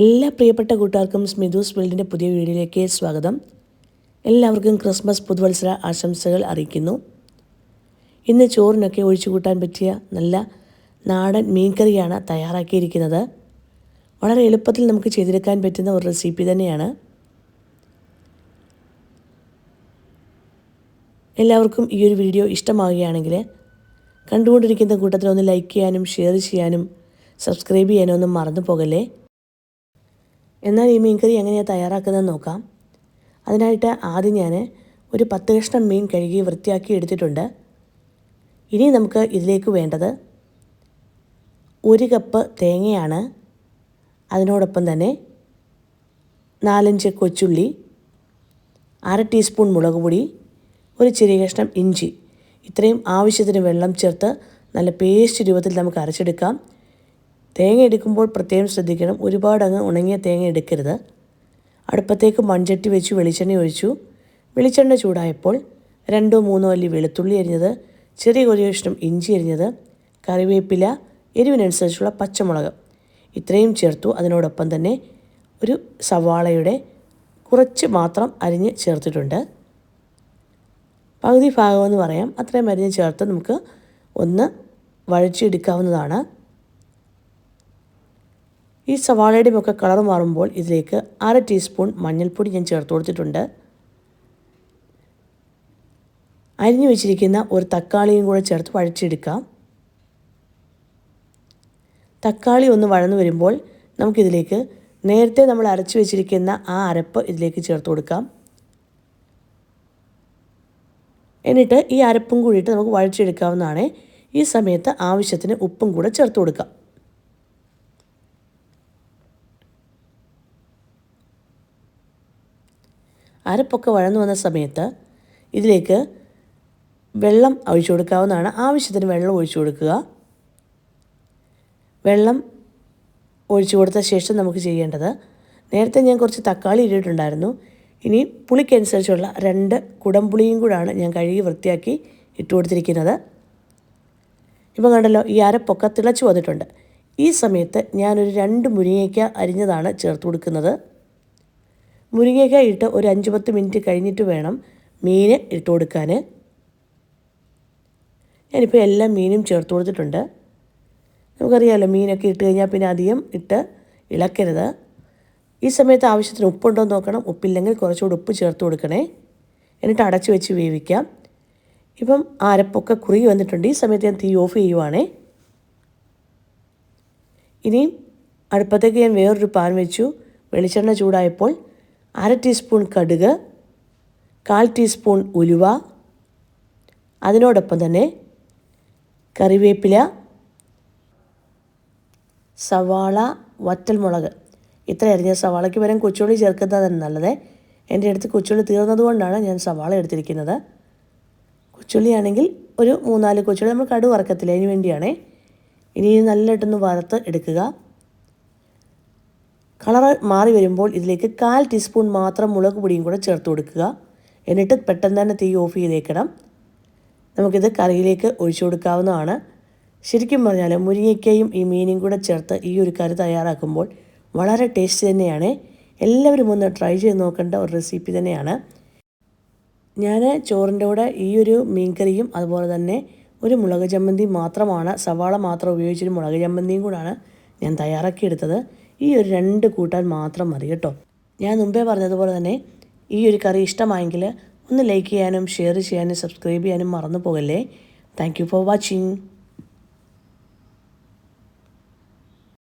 എല്ലാ പ്രിയപ്പെട്ട കൂട്ടുകാർക്കും സ്മിതൂസ് വേൾഡിൻ്റെ പുതിയ വീഡിയോയിലേക്ക് സ്വാഗതം. എല്ലാവർക്കും ക്രിസ്മസ് പുതുവത്സര ആശംസകൾ അറിയിക്കുന്നു. ഇന്ന് ചോറിനൊക്കെ ഒഴിച്ചു കൂട്ടാൻ പറ്റിയ നല്ല നാടൻ മീൻകറിയാണ് തയ്യാറാക്കിയിരിക്കുന്നത്. വളരെ എളുപ്പത്തിൽ നമുക്ക് ചെയ്തെടുക്കാൻ പറ്റുന്ന ഒരു റെസിപ്പി തന്നെയാണ്. എല്ലാവർക്കും ഈ ഒരു വീഡിയോ ഇഷ്ടമാവുകയാണെങ്കിൽ കണ്ടുകൊണ്ടിരിക്കുന്ന കൂട്ടത്തിൽ ഒന്ന് ലൈക്ക് ചെയ്യാനും ഷെയർ ചെയ്യാനും സബ്സ്ക്രൈബ് ചെയ്യാനും ഒന്നും മറന്നു പോകല്ലേ. എന്നാൽ ഈ മീൻകറി എങ്ങനെയാണ് തയ്യാറാക്കുന്നതെന്ന് നോക്കാം. അതിനായിട്ട് ആദ്യം ഞാൻ ഒരു 10 കഷ്ണം മീൻ കഴുകി വൃത്തിയാക്കി എടുത്തിട്ടുണ്ട്. ഇനി നമുക്ക് ഇതിലേക്ക് വേണ്ടത് 1 കപ്പ് തേങ്ങയാണ്. അതിനോടൊപ്പം തന്നെ 4-5 കൊച്ചുള്ളി, 1/2 ടീസ്പൂൺ മുളക് പൊടി, ഒരു ചെറിയ കഷ്ണം ഇഞ്ചി, ഇത്രയും ആവശ്യത്തിന് വെള്ളം ചേർത്ത് നല്ല പേസ്റ്റ് രൂപത്തിൽ നമുക്ക് അരച്ചെടുക്കാം. തേങ്ങ എടുക്കുമ്പോൾ പ്രത്യേകം ശ്രദ്ധിക്കണം, ഒരുപാട് അങ്ങ് ഉണങ്ങിയ തേങ്ങ എടുക്കരുത്. അടുപ്പത്തേക്ക് മൺചട്ടി വെച്ച് വെളിച്ചെണ്ണ ഒഴിച്ചു. വെളിച്ചെണ്ണ ചൂടായപ്പോൾ 2-3 അല്ലി വെളുത്തുള്ളി അരിഞ്ഞത്, ചെറിയ ഒരു കഷ്ണം ഇഞ്ചി അരിഞ്ഞത്, കറിവേപ്പില, എരിവിനനുസരിച്ചുള്ള പച്ചമുളക് ഇത്രയും ചേർത്തു. അതിനോടൊപ്പം തന്നെ ഒരു സവാളയുടെ കുറച്ച് മാത്രം അരിഞ്ഞ് ചേർത്തിട്ടുണ്ട്. പകുതി ഭാഗമെന്ന് പറയാം. അത്രയും അരിഞ്ഞ് ചേർത്ത് നമുക്ക് ഒന്ന് വഴച്ചെടുക്കാവുന്നതാണ്. ഈ സവാളയുടെയും ഒക്കെ കളർ മാറുമ്പോൾ ഇതിലേക്ക് 1/2 ടീസ്പൂൺ മഞ്ഞൾപ്പൊടി ഞാൻ ചേർത്ത് കൊടുത്തിട്ടുണ്ട്. അരിഞ്ഞു വെച്ചിരിക്കുന്ന ഒരു തക്കാളിയും കൂടെ ചേർത്ത് വഴച്ചെടുക്കാം. തക്കാളി ഒന്ന് വഴന്നു വരുമ്പോൾ നമുക്കിതിലേക്ക് നേരത്തെ നമ്മൾ അരച്ചു വെച്ചിരിക്കുന്ന ആ അരപ്പ് ഇതിലേക്ക് ചേർത്ത് കൊടുക്കാം. എന്നിട്ട് ഈ അരപ്പും കൂടിയിട്ട് നമുക്ക് വഴച്ചെടുക്കാവുന്നതാണ്. ഈ സമയത്ത് ആവശ്യത്തിന് ഉപ്പും കൂടെ ചേർത്ത് കൊടുക്കാം. അരപ്പൊക്കെ വഴന്നു വന്ന സമയത്ത് ഇതിലേക്ക് വെള്ളം ഒഴിച്ചു കൊടുക്കാവുന്നതാണ്. ആവശ്യത്തിന് വെള്ളം ഒഴിച്ചു കൊടുക്കുക. വെള്ളം ഒഴിച്ചു കൊടുത്ത ശേഷം നമുക്ക് ചെയ്യേണ്ടത്, നേരത്തെ ഞാൻ കുറച്ച് തക്കാളി ഇട്ടിട്ടുണ്ടായിരുന്നു. ഇനി പുളിക്കനുസരിച്ചുള്ള 2 കുടംപുളിയും കൂടാണ് ഞാൻ കഴുകി വൃത്തിയാക്കി ഇട്ട് കൊടുത്തിരിക്കുന്നത്. ഇപ്പം കണ്ടല്ലോ, ഈ അരപ്പൊക്കെ തിളച്ച് വന്നിട്ടുണ്ട്. ഈ സമയത്ത് ഞാനൊരു 2 മുരിങ്ങയ്ക്ക അരിഞ്ഞതാണ് ചേർത്ത് കൊടുക്കുന്നത്. മുരിങ്ങയ്ക്ക ഇട്ട് ഒരു 5-10 മിനിറ്റ് കഴിഞ്ഞിട്ട് വേണം മീൻ ഇട്ട് കൊടുക്കാൻ. ഞാനിപ്പോൾ എല്ലാ മീനും ചേർത്ത് കൊടുത്തിട്ടുണ്ട്. നമുക്കറിയാമല്ലോ, മീനൊക്കെ ഇട്ട് കഴിഞ്ഞാൽ പിന്നെ അധികം ഇട്ട് ഇളക്കരുത്. ഈ സമയത്ത് ആവശ്യത്തിന് ഉപ്പുണ്ടോ എന്ന് നോക്കണം. ഉപ്പില്ലെങ്കിൽ കുറച്ചുകൂടി ഉപ്പ് ചേർത്ത് കൊടുക്കണേ. എന്നിട്ട് അടച്ച് വെച്ച് വേവിക്കാം. ഇപ്പം അരപ്പൊക്കെ കുറുകി വന്നിട്ടുണ്ട്. ഈ സമയത്ത് ഞാൻ തീ ഓഫ് ചെയ്യുവാണേ. ഇനിയും അടുപ്പത്തേക്ക് ഞാൻ വേറൊരു പാൻ വെച്ചു. വെളിച്ചെണ്ണ ചൂടായപ്പോൾ 1/2 ടീസ്പൂൺ കടുക്, 1/4 ടീസ്പൂൺ ഉലുവ, അതിനോടൊപ്പം തന്നെ കറിവേപ്പില, സവാള, വറ്റൽമുളക് ഇത്ര അരിഞ്ഞ സവാളയ്ക്ക് പകരം കൊച്ചുള്ളി ചേർക്കുന്നതാണ് നല്ലത്. എൻ്റെ അടുത്ത് കൊച്ചുള്ളി തീർന്നതുകൊണ്ടാണ് ഞാൻ സവാള എടുത്തിരിക്കുന്നത്. കൊച്ചുള്ളിയാണെങ്കിൽ ഒരു 3-4 കൊച്ചുള്ളി നമ്മൾ കടുക് വറക്കത്തില്ല, അതിന് വേണ്ടിയാണേ. ഇനി നല്ലതായിട്ടൊന്ന് വറുത്ത് എടുക്കുക. കളർ മാറി വരുമ്പോൾ ഇതിലേക്ക് 1/4 ടീസ്പൂൺ മാത്രം മുളക് പൊടിയും കൂടെ ചേർത്ത് കൊടുക്കുക. എന്നിട്ട് പെട്ടെന്ന് തന്നെ തീ ഓഫ് ചെയ്തേക്കണം. നമുക്കിത് കറിയിലേക്ക് ഒഴിച്ചു കൊടുക്കാവുന്നതാണ്. ശരിക്കും പറഞ്ഞാൽ മുരിങ്ങയ്ക്കയും ഈ മീനും കൂടെ ചേർത്ത് ഈ ഒരു കറി തയ്യാറാക്കുമ്പോൾ വളരെ ടേസ്റ്റ് തന്നെയാണ്. എല്ലാവരും ഒന്ന് ട്രൈ ചെയ്ത് നോക്കേണ്ട ഒരു റെസിപ്പി തന്നെയാണ്. ഞാൻ ചോറിൻ്റെ കൂടെ ഈ ഒരു മീൻകറിയും അതുപോലെ തന്നെ ഒരു മുളക് ചമ്മന്തി മാത്രമാണ്, സവാള മാത്രം ഉപയോഗിച്ചൊരു മുളക് ചമ്മന്തിയും കൂടാണ് ഞാൻ തയ്യാറാക്കിയെടുത്തത്. ഈ ഒരു 2 കൂട്ടാൻ മാത്രം മതി കേട്ടോ. ഞാൻ മുമ്പേ പറഞ്ഞതുപോലെ തന്നെ ഈ ഒരു കറി ഇഷ്ടമായെങ്കിൽ ഒന്ന് ലൈക്ക് ചെയ്യാനും ഷെയർ ചെയ്യാനും സബ്സ്ക്രൈബ് ചെയ്യാനും മറന്നു പോകല്ലേ. Thank you for watching.